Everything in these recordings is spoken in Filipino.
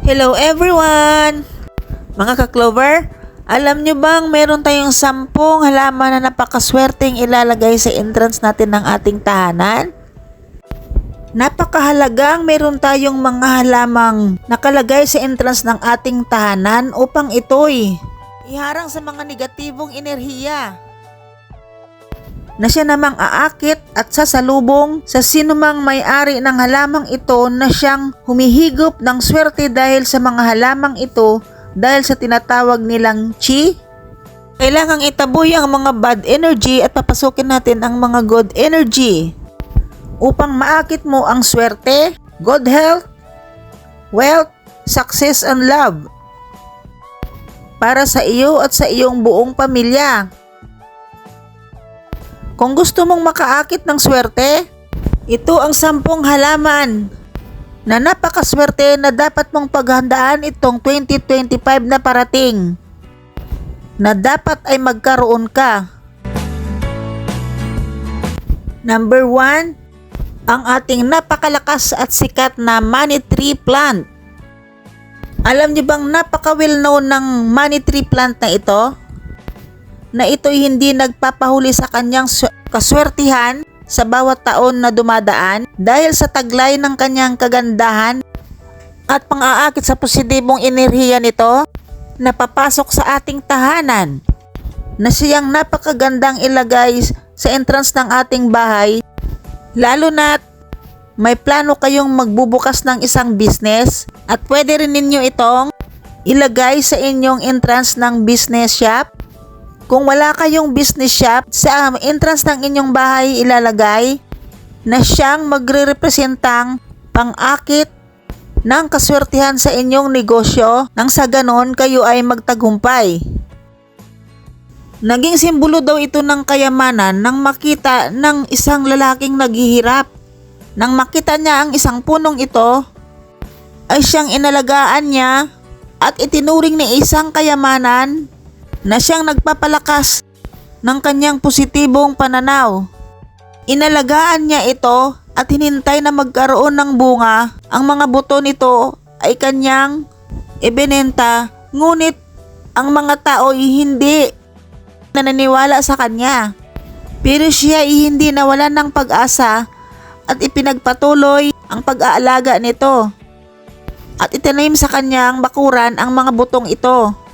Hello everyone! Mga ka-clover, alam nyo bang meron tayong 10 halaman na napakaswerteng ilalagay sa entrance natin ng ating tahanan? Napakahalagang meron tayong mga halamang nakalagay sa entrance ng ating tahanan upang ito'y iharang sa mga negatibong enerhiya na siya namang aakit at sasalubong sa sinumang may-ari ng halamang ito na siyang humihigop ng swerte dahil sa mga halamang ito dahil sa tinatawag nilang chi. Kailangang itaboy ang mga bad energy at papasukin natin ang mga good energy upang maakit mo ang swerte, good health, wealth, success and love para sa iyo at sa iyong buong pamilya. Kung gusto mong makaakit ng swerte, ito ang 10 halaman na napakaswerte na dapat mong paghandaan itong 2025 na parating na dapat ay magkaroon ka. Number 1, ang ating napakalakas at sikat na money tree plant. Alam niyo bang napaka-well known ng money tree plant na ito? Na ito'y hindi nagpapahuli sa kanyang kaswertihan sa bawat taon na dumadaan dahil sa taglay ng kanyang kagandahan at pang-aakit sa positibong enerhiya nito na papasok sa ating tahanan na siyang napakagandang ilagay sa entrance ng ating bahay, lalo na't may plano kayong magbubukas ng isang business at pwede rin ninyo itong ilagay sa inyong entrance ng business shop. Kung wala kayong business shop, sa entrance ng inyong bahay ilalagay na siyang magre-representang pang-akit ng kaswertihan sa inyong negosyo nang sa ganon kayo ay magtagumpay. Naging simbolo daw ito ng kayamanan nang makita ng isang lalaking naghihirap. Nang makita niya ang isang punong ito, ay siyang inalagaan niya at itinuring ni isang kayamanan na siyang nagpapalakas ng kanyang positibong pananaw. Inalagaan niya ito at hinintay na magkaroon ng bunga. Ang mga buto nito ay kanyang ibinenta, ngunit ang mga tao ay hindi naniniwala sa kanya. Pero siya ay hindi nawalan ng pag-asa at ipinagpatuloy ang pag-aalaga nito at itanim sa kanyang bakuran ang mga butong ito.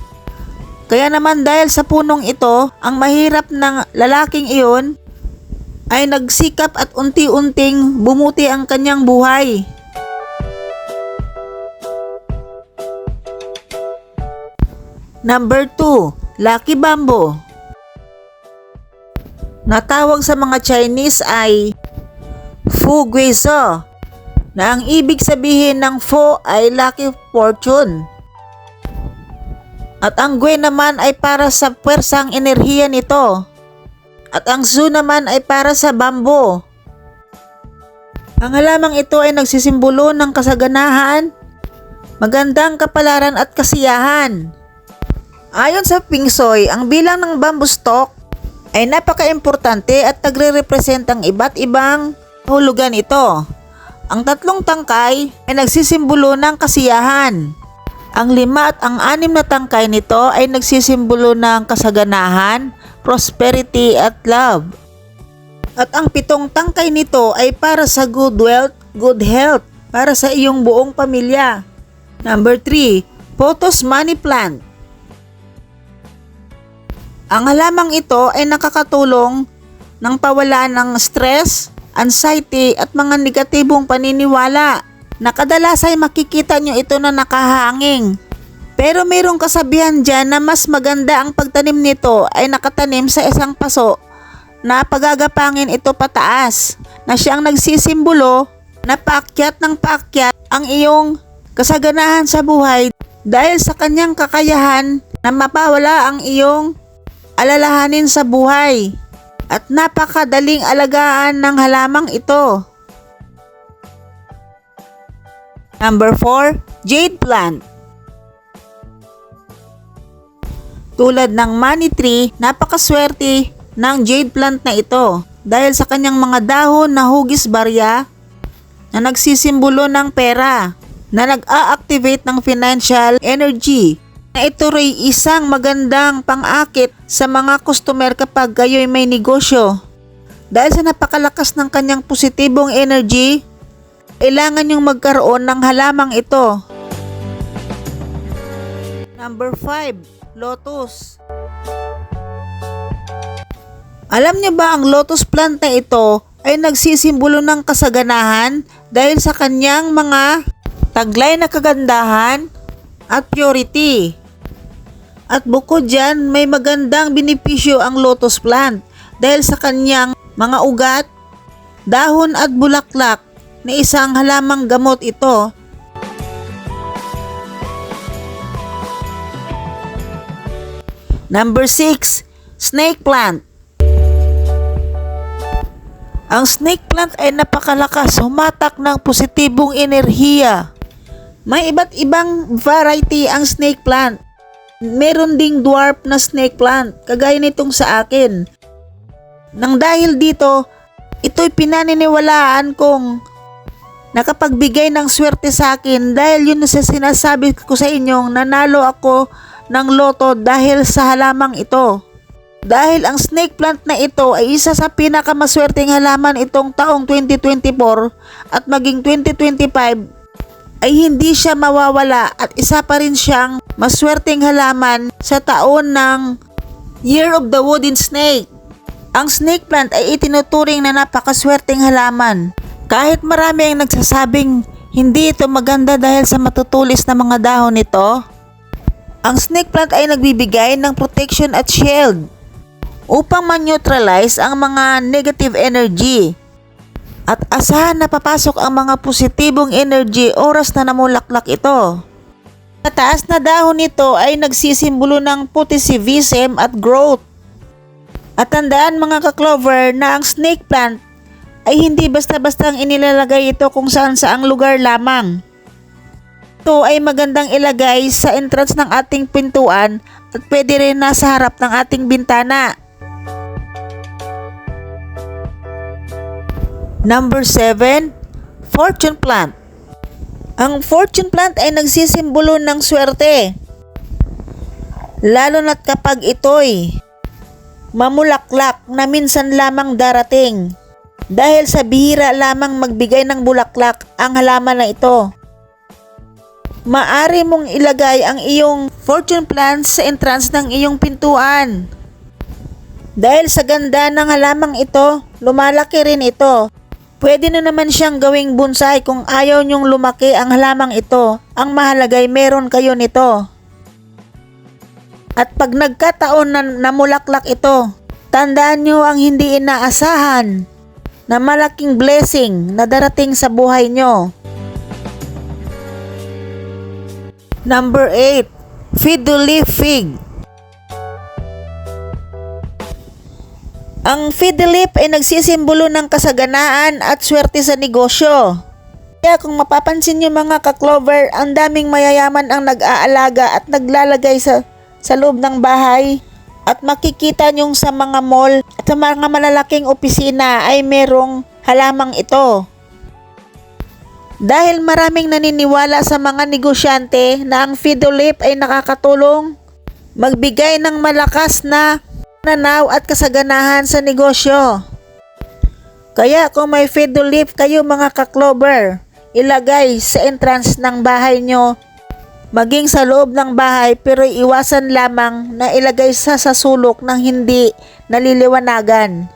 Kaya naman dahil sa punong ito, ang mahirap ng lalaking iyon ay nagsikap at unti-unting bumuti ang kanyang buhay. Number 2, Lucky Bamboo. Natawag sa mga Chinese ay Fu Guizhou, na ang ibig sabihin ng Fu ay lucky fortune. At ang Gui naman ay para sa pwersang enerhiya nito. At ang Zhu naman ay para sa bamboo. Ang halamang ito ay nagsisimbolo ng kasaganahan, magandang kapalaran at kasiyahan. Ayon sa Feng Shui, ang bilang ng bamboo stalk ay napaka-importante at nagre-represent ang iba't ibang hulugan ito. Ang 3 tangkay ay nagsisimbolo ng kasiyahan. Ang 5 at ang 6 na tangkay nito ay nagsisimbolo ng kasaganahan, prosperity at love. At ang 7 tangkay nito ay para sa good wealth, good health, para sa iyong buong pamilya. Number 3, Pothos Money Plant. Ang halamang ito ay nakakatulong ng pawala ng stress, anxiety at mga negatibong paniniwala na kadalas ay makikita nyo ito na nakahanging. Pero mayroong kasabihan dyan na mas maganda ang pagtanim nito ay nakatanim sa isang paso na pagagapangin ito pataas, na siyang nagsisimbolo na paakyat ng paakyat ang iyong kasaganahan sa buhay dahil sa kanyang kakayahan na mapawala ang iyong alalahanin sa buhay. At napakadaling alagaan ng halamang ito. Number 4, Jade Plant. Tulad ng money tree, napakaswerte ng jade plant na ito dahil sa kanyang mga dahon na hugis barya na nagsisimbolo ng pera. na nag-a-activate ng financial energy na ito rin isang magandang pang-akit sa mga customer kapag kayo'y may negosyo. Dahil sa napakalakas ng kanyang positibong energy, kailangan yung magkaroon ng halamang ito. Number 5, lotus. Alam niyo ba ang lotus plant na ito ay nagsisimbolo ng kasaganahan dahil sa kanyang mga taglay na kagandahan at purity. At bukod dyan, may magandang benepisyo ang lotus plant dahil sa kanyang mga ugat, dahon at bulaklak na isang halamang gamot ito. Number 6, snake plant. Ang snake plant ay napakalakas, humatak ng positibong enerhiya. May iba't ibang variety ang snake plant. Meron ding dwarf na snake plant, kagaya nitong sa akin. Nang dahil dito, ito'y pinaniniwalaan kong nakapagbigay ng swerte sa akin dahil yun sa sinasabi ko sa inyong nanalo ako ng loto dahil sa halamang ito. Dahil ang snake plant na ito ay isa sa pinakamaswerteng halaman itong taong 2024 at maging 2025 ay hindi siya mawawala at isa pa rin siyang maswerteng halaman sa taon ng Year of the Wooden Snake. Ang snake plant ay itinuturing na napakaswerteng halaman. Kahit marami ang nagsasabing hindi ito maganda dahil sa matutulis na mga dahon nito, ang snake plant ay nagbibigay ng protection at shield upang ma-neutralize ang mga negative energy. At asahan na papasok ang mga positibong energy oras na namulaklak ito. Sa taas na dahon nito ay nagsisimbolo ng positivism at growth. At tandaan mga ka-clover na ang snake plant ay hindi basta-bastang inilalagay ito kung saan saang lugar lamang. Ito ay magandang ilagay sa entrance ng ating pintuan at pwede rin nasa harap ng ating bintana. Number 7, fortune plant. Ang fortune plant ay nagsisimbolo ng swerte. Lalo na't kapag ito'y mamulaklak na minsan lamang darating. Dahil sa bihira lamang magbigay ng bulaklak ang halaman na ito. Maari mong ilagay ang iyong fortune plant sa entrance ng iyong pintuan. Dahil sa ganda ng halamang ito, lumalaki rin ito. Pwede na naman siyang gawing bonsai kung ayaw niyong lumaki ang halamang ito. Ang mahalagay meron kayo nito. At pag nagkataon na namulaklak ito, tandaan niyo ang hindi inaasahan na malaking blessing na darating sa buhay niyo. Number 8, fiddle leaf fig. Ang fiddle leaf ay nagsisimbolo ng kasaganaan at swerte sa negosyo. Kaya kung mapapansin niyo mga ka-clover, ang daming mayayaman ang nag-aalaga at naglalagay sa loob ng bahay. At makikita niyo sa mga mall at sa mga malalaking opisina ay merong halamang ito. Dahil maraming naniniwala sa mga negosyante na ang fiddle leaf ay nakakatulong magbigay ng malakas na nanaw at kasaganahan sa negosyo. Kaya kung may fiddle leaf kayo mga ka-clover, ilagay sa entrance ng bahay nyo, maging sa loob ng bahay, pero iwasan lamang na ilagay sa sulok ng hindi naliliwanagan.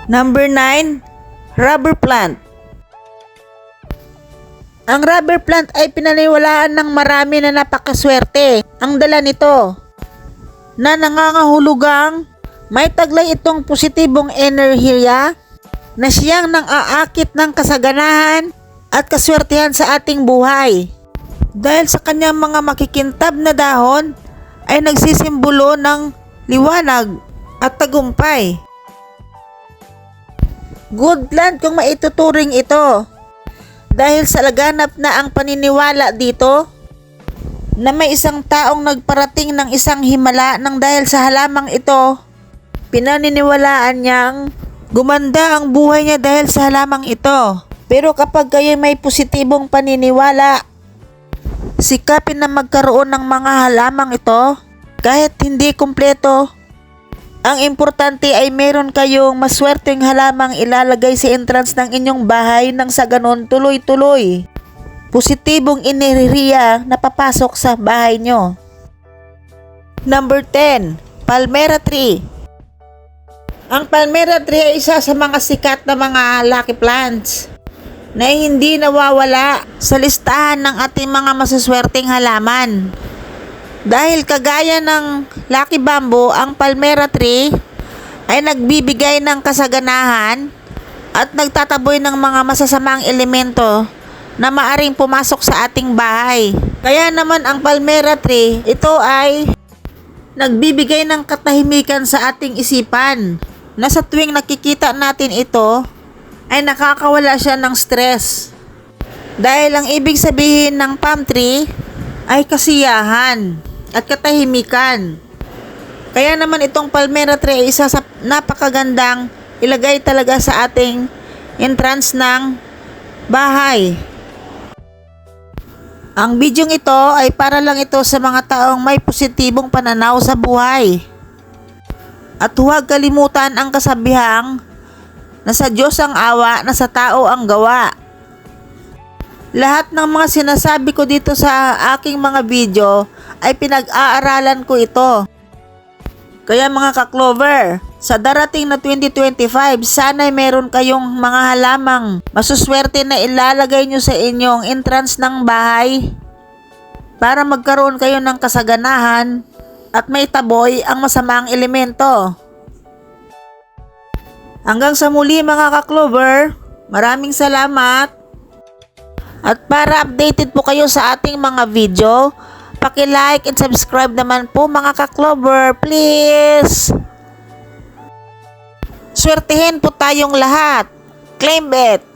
Number 9, rubber plant. Ang rubber plant ay pinaniwalaan ng marami na napakaswerte. Ang dala nito na nangangahulugang may taglay itong positibong enerhiya na siyang nang-aakit ng kasaganahan at kaswertehan sa ating buhay. Dahil sa kanyang mga makikintab na dahon ay nagsisimbolo ng liwanag at tagumpay. Good plant kung maituturing ito. Dahil sa laganap na ang paniniwala dito na may isang taong nagparating ng isang himala nang dahil sa halamang ito, pinaniniwalaan niyang Gumanda ang buhay niya dahil sa halamang ito. Pero kapag kayo may positibong paniniwala, sikapin na magkaroon ng mga halamang ito kahit hindi kumpleto. Ang importante ay meron kayong maswerteng halamang ilalagay sa entrance ng inyong bahay nang sa ganon tuloy-tuloy positibong enerhiya na papasok sa bahay nyo. Number 10. Palmera tree. Ang palmera tree ay isa sa mga sikat na mga lucky plants na hindi nawawala sa listahan ng ating mga masuswerteng halaman. Dahil kagaya ng lucky bamboo, ang palmera tree ay nagbibigay ng kasaganahan at nagtataboy ng mga masasamang elemento na maaring pumasok sa ating bahay. Kaya naman ang palmera tree, ito ay nagbibigay ng katahimikan sa ating isipan na sa tuwing nakikita natin ito ay nakakawala siya ng stress. Dahil ang ibig sabihin ng palm tree ay kasiyahan at katahimikan. Kaya naman itong palmera tree ay isa sa napakagandang ilagay talaga sa ating entrance ng bahay. Ang bidyong ito ay para lang ito sa mga taong may positibong pananaw sa buhay. At huwag kalimutan ang kasabihang na sa Diyos ang awa, na sa tao ang gawa. Lahat ng mga sinasabi ko dito sa aking mga video ay pinag-aaralan ko ito. Kaya mga ka-Clover, sa darating na 2025, sana'y meron kayong mga halamang masuswerte na ilalagay nyo sa inyong entrance ng bahay para magkaroon kayo ng kasaganahan at may taboy ang masamang elemento. Hanggang sa muli mga ka-Clover, maraming salamat. At para updated po kayo sa ating mga video, paki-like and subscribe naman po mga ka-Clover, please. Swertihin po tayong lahat. Claim it!